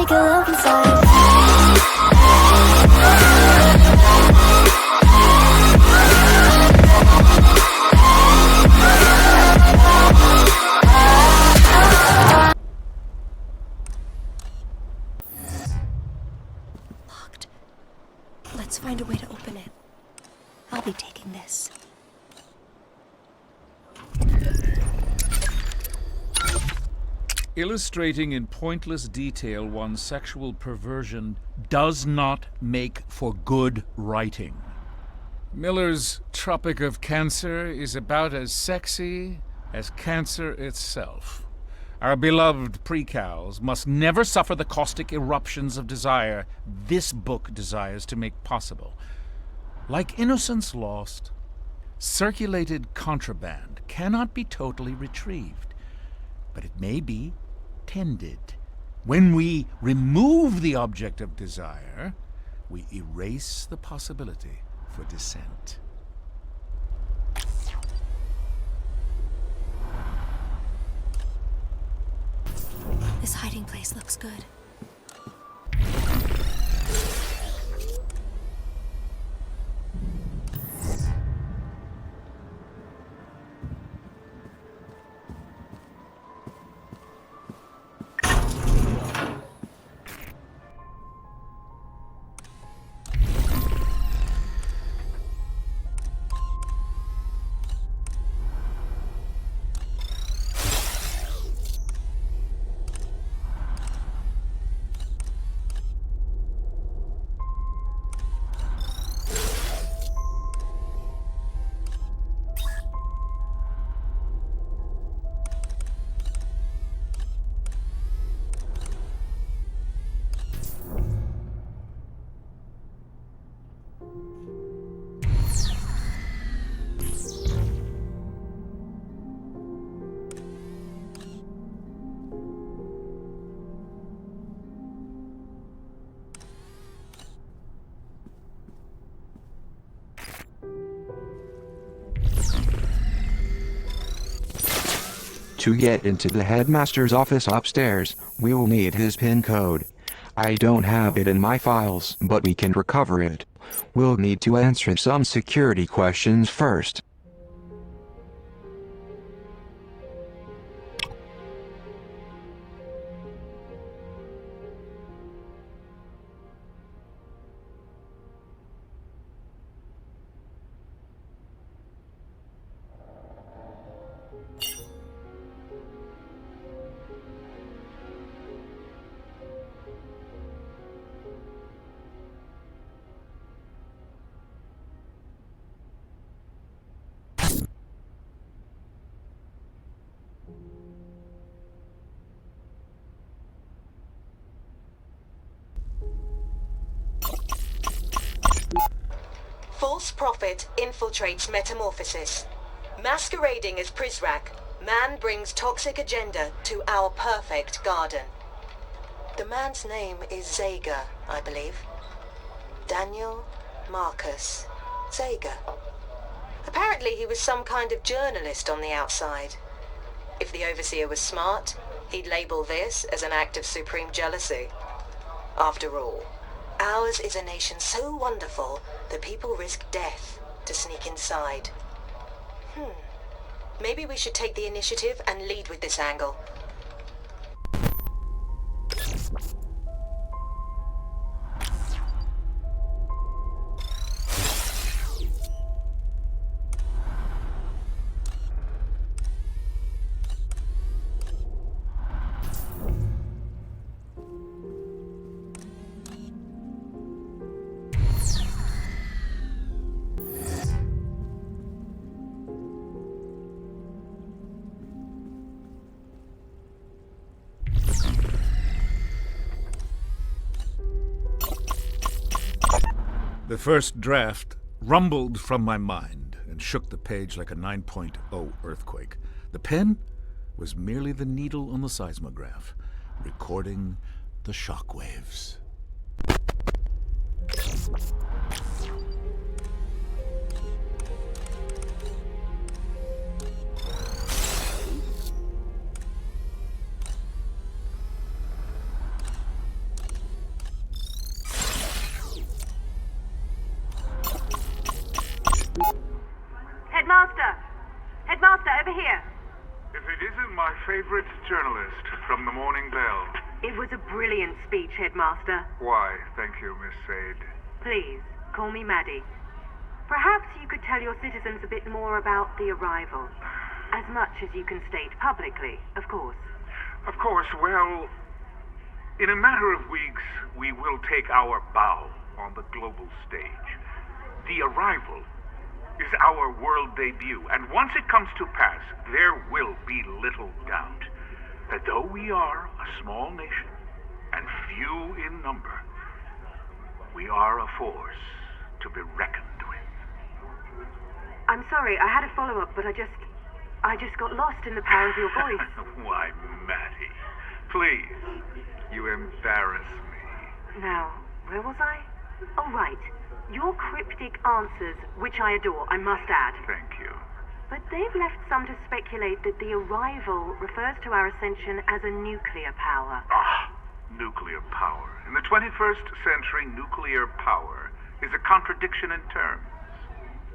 make a love inside. Locked. Let's find a way to open it. I'll be taking this. Illustrating in pointless detail one's sexual perversion does not make for good writing. Miller's Tropic of Cancer is about as sexy as cancer itself. Our beloved precals must never suffer the caustic eruptions of desire this book desires to make possible. Like Innocence Lost, circulated contraband cannot be totally retrieved, but it may be tended. When we remove the object of desire, we erase the possibility for descent. This hiding place looks good. To get into the headmaster's office upstairs, we will need his PIN code. I don't have it in my files, but we can recover it. We'll need to answer some security questions first. False prophet infiltrates Metamorphosis. Masquerading as Prizrak, man brings toxic agenda to our perfect garden. The man's name is Zager, I believe. Daniel Marcus Zager. Apparently he was some kind of journalist on the outside. If the Overseer was smart, he'd label this as an act of supreme jealousy. After all, ours is a nation so wonderful that people risk death to sneak inside. Maybe we should take the initiative and lead with this angle. The first draft rumbled from my mind and shook the page like a 9.0 earthquake. The pen was merely the needle on the seismograph, recording the shockwaves. favorite journalist from the Morning Bell. It was a brilliant speech, Headmaster. Why, thank you, Miss Sade. Please, call me Maddie. Perhaps you could tell your citizens a bit more about the arrival. As much as you can state publicly, of course. Of course, well, in a matter of weeks, we will take our bow on the global stage. The arrival is our world debut, and once it comes to pass, there will be little doubt that though we are a small nation and few in number, we are a force to be reckoned with. I'm sorry, I had a follow-up, but I just got lost in the power of your voice. Why, Matty, please, you embarrass me. Now, where was I? Oh, right. Your cryptic answers, which I adore, I must add. Thank you. But they've left some to speculate that the arrival refers to our ascension as a nuclear power. Nuclear power. In the 21st century, nuclear power is a contradiction in terms.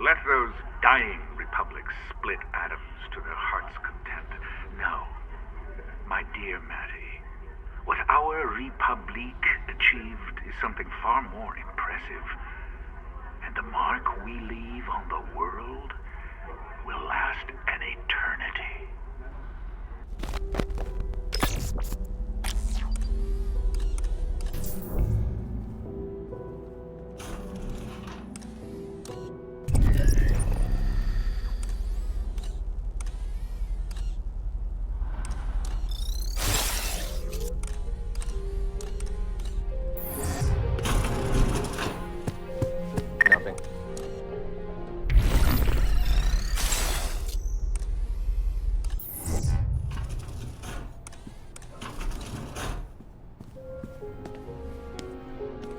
Let those dying republics split atoms to their heart's content. No, my dear Matty, what our republique achieved is something far more impressive. And the mark we leave on the world will last an eternity. Nothing.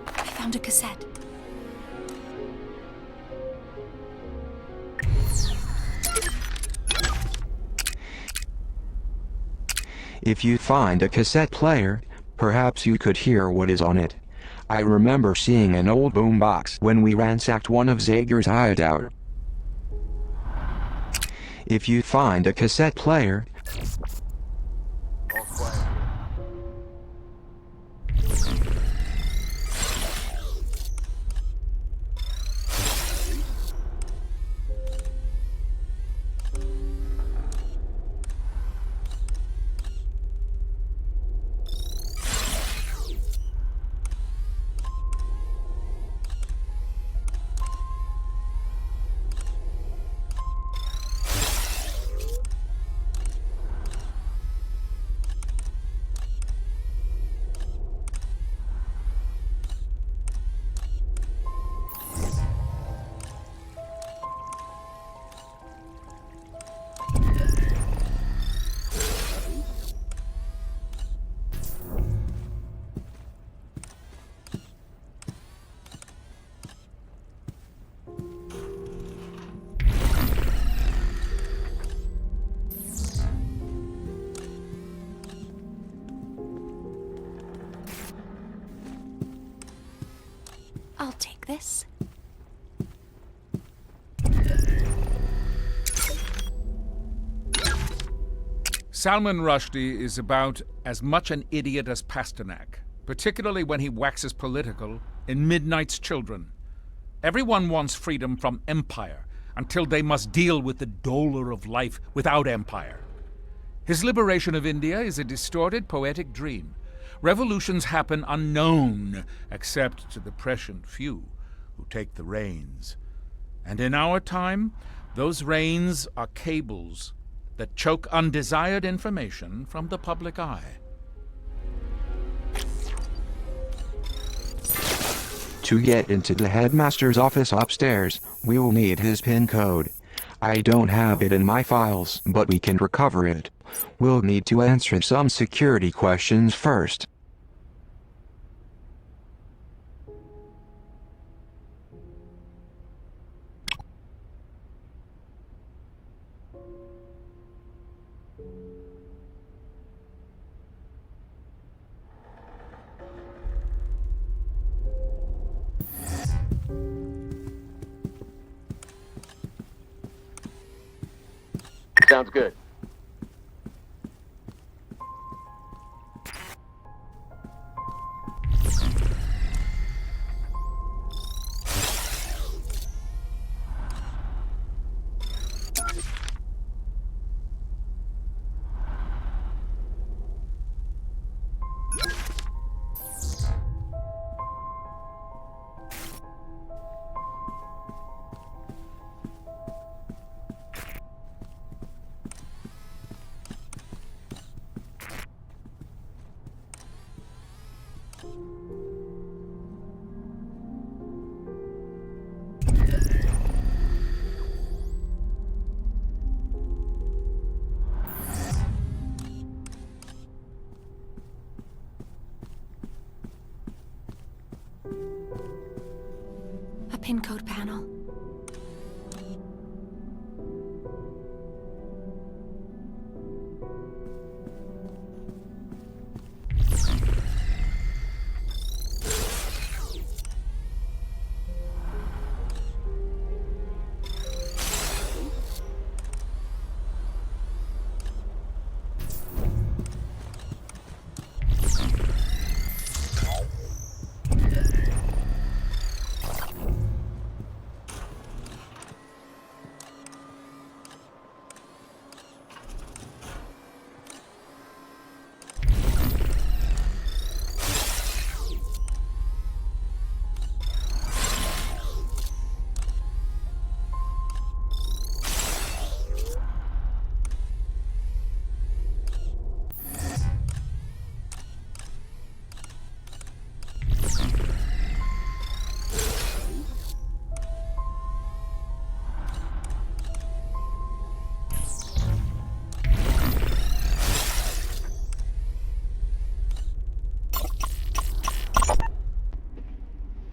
I found a cassette. If you find a cassette player, perhaps you could hear what is on it. I remember seeing an old boombox when we ransacked one of Zager's hideout. If you find a cassette player, All quiet. I'll take this. Salman Rushdie is about as much an idiot as Pasternak, particularly when he waxes political in Midnight's Children. Everyone wants freedom from empire until they must deal with the dolor of life without empire. His liberation of India is a distorted poetic dream. Revolutions happen unknown, except to the prescient few who take the reins. And in our time, those reins are cables that choke undesired information from the public eye. to get into the headmaster's office upstairs, we will need his PIN code. I don't have it in my files, but we can recover it. We'll need to answer some security questions first. Sounds good. A pin code panel.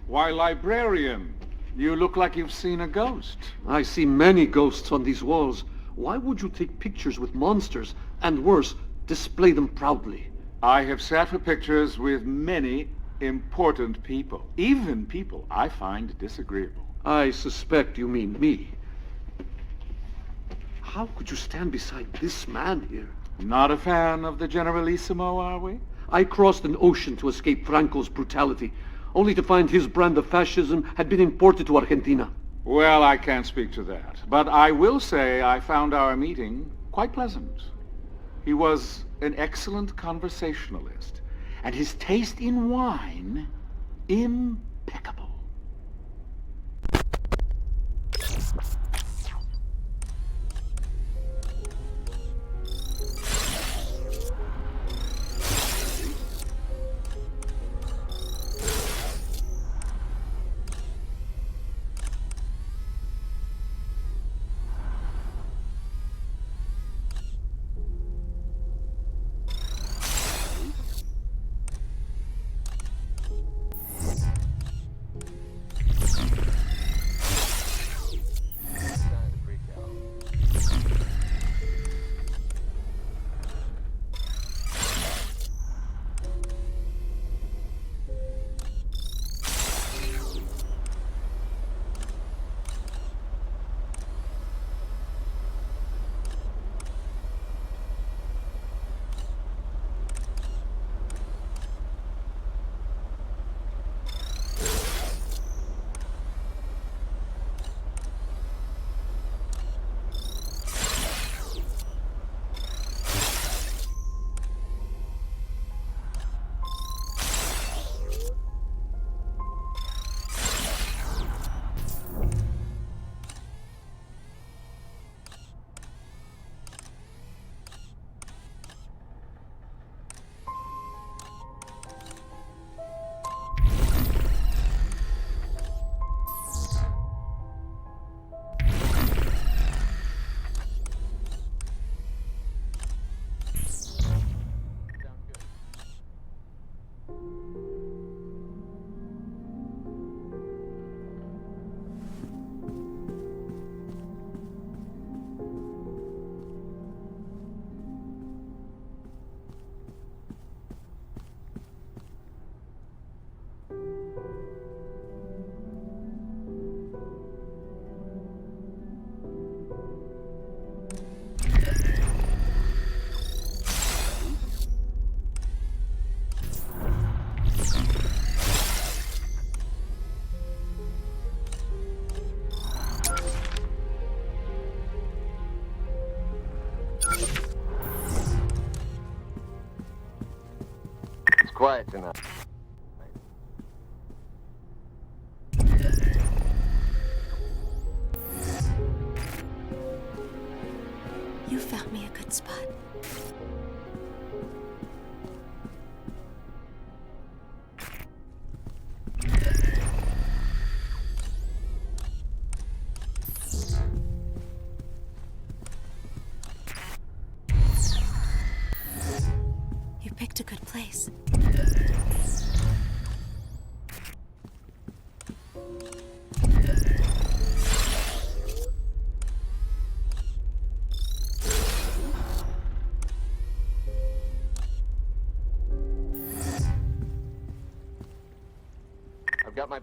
Why, librarian, you look like you've seen a ghost. I see many ghosts on these walls. Why would you take pictures with monsters, and worse, display them proudly? I have sat for pictures with many important people, even people I find disagreeable. I suspect you mean me. How could you stand beside this man here? Not a fan of the Generalissimo, are we? I crossed an ocean to escape Franco's brutality, only to find his brand of fascism had been imported to Argentina. Well, I can't speak to that, but I will say I found our meeting quite pleasant. He was an excellent conversationalist, and his taste in wine impeccable. Quiet tonight. You found me a good spot. got my...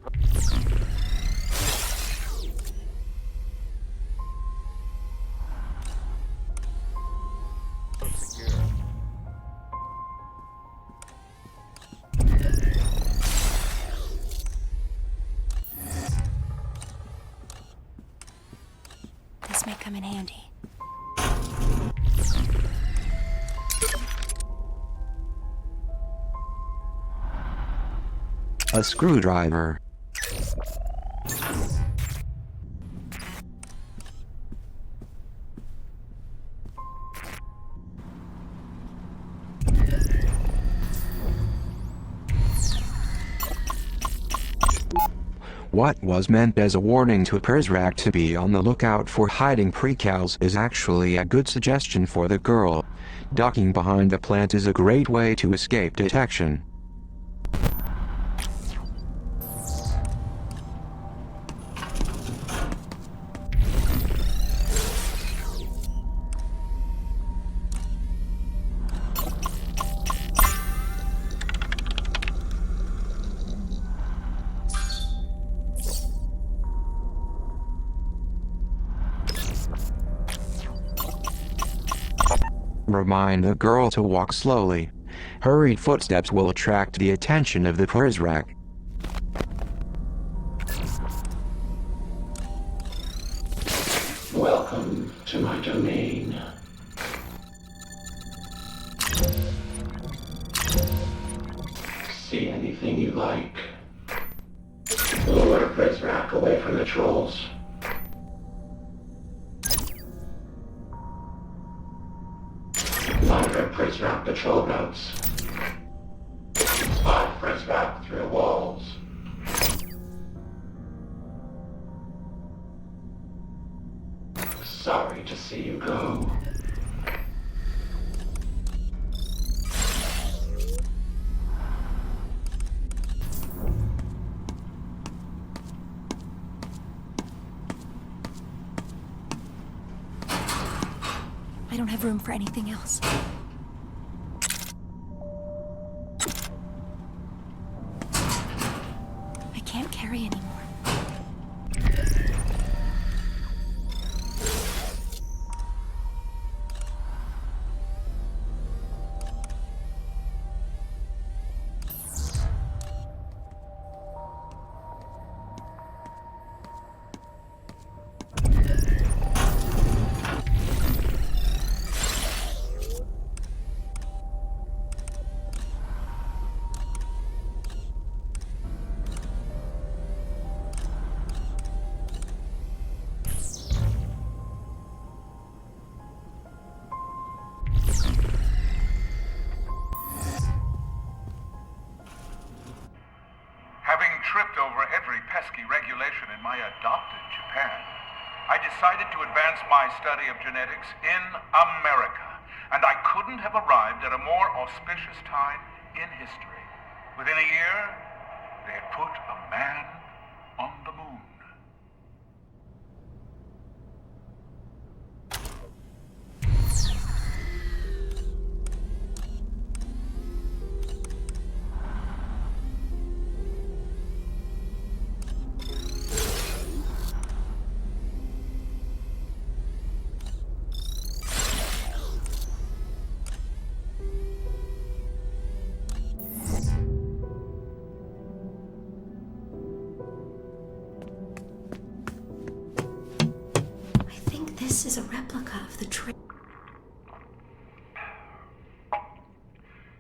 Secure. This may come in handy. A screwdriver. What was meant as a warning to Prizrak to be on the lookout for hiding precals is actually a good suggestion for the girl. Ducking behind the plant is a great way to escape detection. Remind the girl to walk slowly. Hurried footsteps will attract the attention of the Prizrak. Welcome to my domain. See anything you like. Lure Prizrak away from the trolls. Monitor Prizrak patrol routes. Spot Prizrak through walls. Sorry to see you go. I don't have room for anything else. I can't carry anymore. Having tripped over every pesky regulation in my adopted Japan, I decided to advance my study of genetics in America, and I couldn't have arrived at a more auspicious time in history. Within a year, they had put a man on the moon. This is a replica of the tree.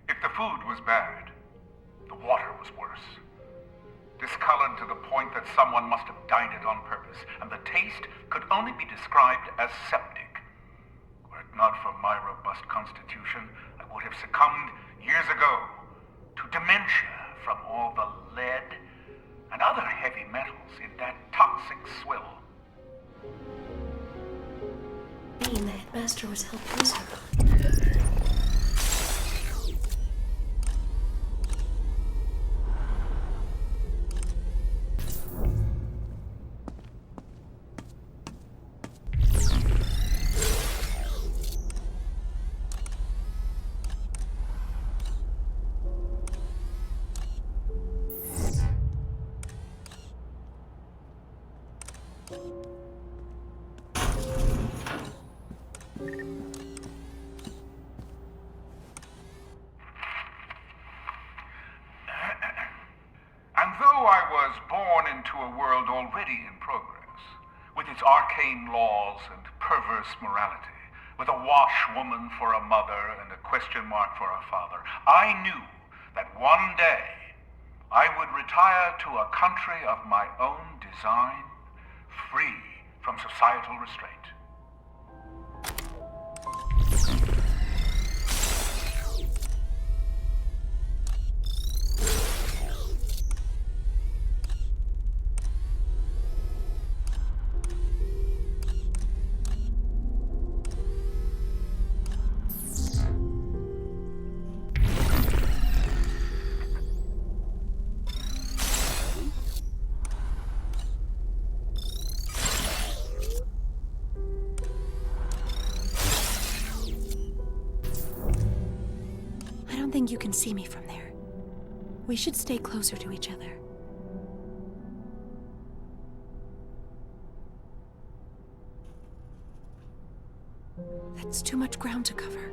If the food was bad, the water was worse. Discolored to the point that someone must have dyed it on purpose, and the taste could only be described as septic. Were it not for my robust constitution, I would have succumbed years ago to dementia from all the lead and other heavy metals in that toxic swill. The headmaster was held prisoner. though I was born into a world already in progress, with its arcane laws and perverse morality, with a washwoman for a mother and a question mark for a father, I knew that one day I would retire to a country of my own design, free from societal restraint. I don't think you can see me from there. We should stay closer to each other. That's too much ground to cover.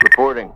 Reporting.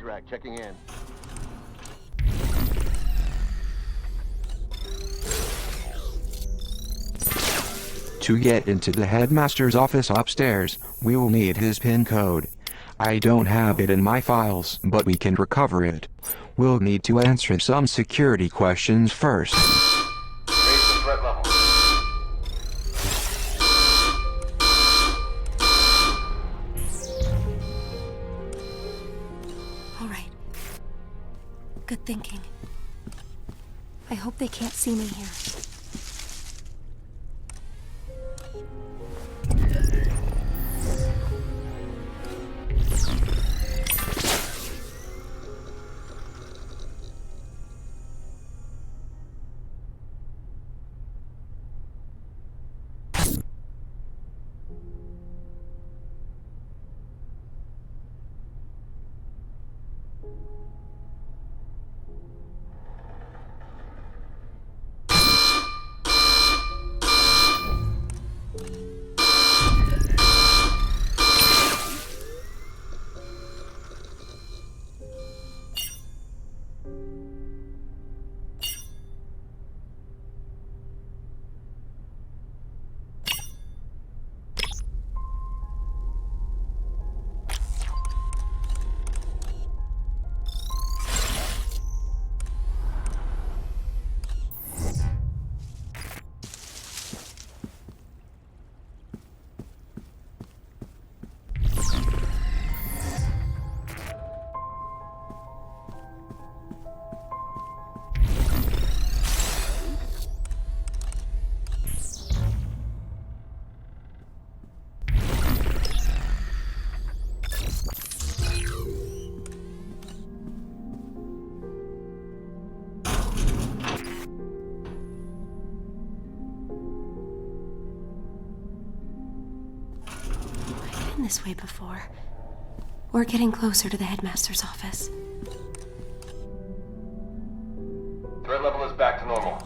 Rack checking in. To get into the headmaster's office upstairs, we will need his PIN code. I don't have it in my files, but we can recover it. We'll need to answer some security questions first. Raise the threat level. All right. Good thinking. I hope they can't see me here. this way before. We're getting closer to the headmaster's office. Threat level is back to normal.